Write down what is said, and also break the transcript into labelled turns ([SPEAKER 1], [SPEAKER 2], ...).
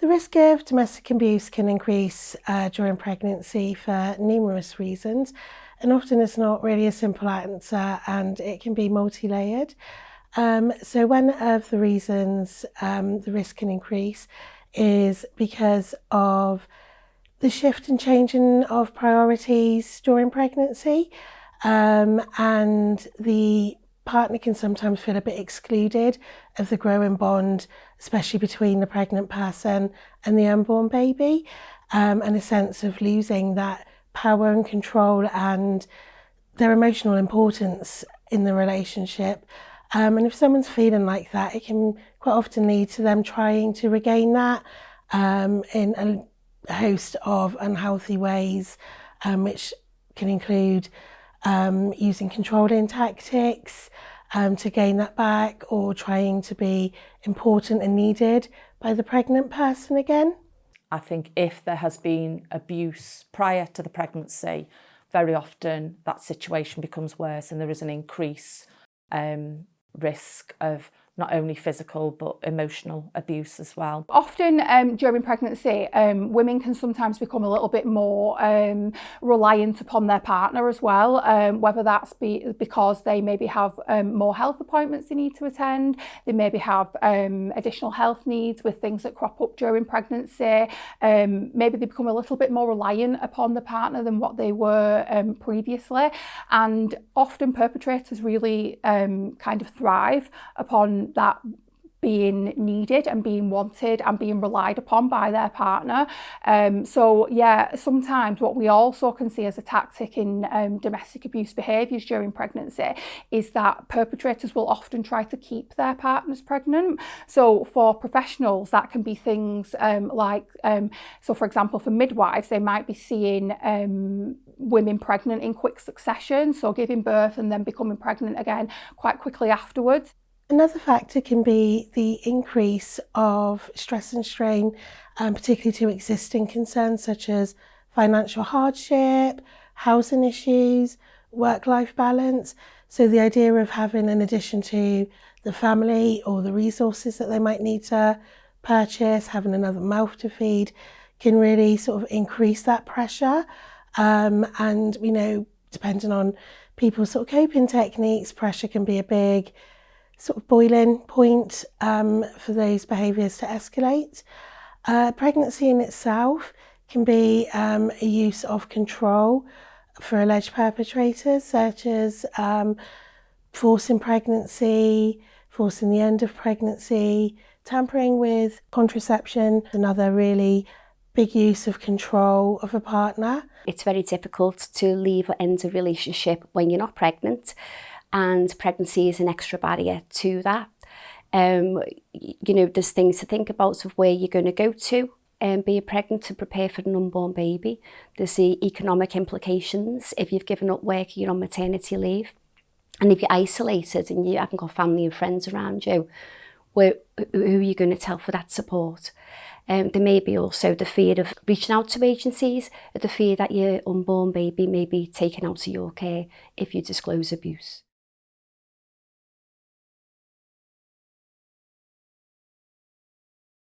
[SPEAKER 1] The risk of domestic abuse can increase during pregnancy for numerous reasons, and often it's not really a simple answer and it can be multi-layered. So one of the reasons the risk can increase is because of the shift and changing of priorities during pregnancy, and the partner can sometimes feel a bit excluded of the growing bond, especially between the pregnant person and the unborn baby, and a sense of losing that power and control and their emotional importance in the relationship. And if someone's feeling like that, it can quite often lead to them trying to regain that in a host of unhealthy ways, which can include using controlling tactics to gain that back, or trying to be important and needed by the pregnant person again.
[SPEAKER 2] I think if there has been abuse prior to the pregnancy, very often that situation becomes worse and there is an increased risk of not only physical but emotional abuse as well.
[SPEAKER 3] Often during pregnancy, women can sometimes become a little bit more reliant upon their partner as well, whether that's because they maybe have more health appointments they need to attend, they maybe have additional health needs with things that crop up during pregnancy, maybe they become a little bit more reliant upon the partner than what they were previously, and often perpetrators really kind of thrive upon that being needed and being wanted and being relied upon by their partner. So yeah, sometimes what we also can see as a tactic in domestic abuse behaviours during pregnancy is that perpetrators will often try to keep their partners pregnant. So for professionals, that can be things so for example, for midwives, they might be seeing women pregnant in quick succession, so giving birth and then becoming pregnant again quite quickly afterwards.
[SPEAKER 1] Another factor can be the increase of stress and strain, particularly to existing concerns such as financial hardship, housing issues, work-life balance. So the idea of having, in addition to the family or the resources that they might need to purchase, having another mouth to feed, can really sort of increase that pressure. And we know, depending on people's sort of coping techniques, pressure can be a big sort of boiling point for those behaviours to escalate. Pregnancy in itself can be a use of control for alleged perpetrators, such as forcing pregnancy, forcing the end of pregnancy, tampering with contraception, another really big use of control of a partner.
[SPEAKER 4] It's very difficult to leave or end a relationship when you're not pregnant, and pregnancy is an extra barrier to that. You know, there's things to think about of where you're going to go to being pregnant to prepare for an unborn baby. There's the economic implications if you've given up work, you're on maternity leave. And if you're isolated and you haven't got family and friends around you, who are you going to tell for that support? There may be also the fear of reaching out to agencies, the fear that your unborn baby may be taken out of your care if you disclose abuse.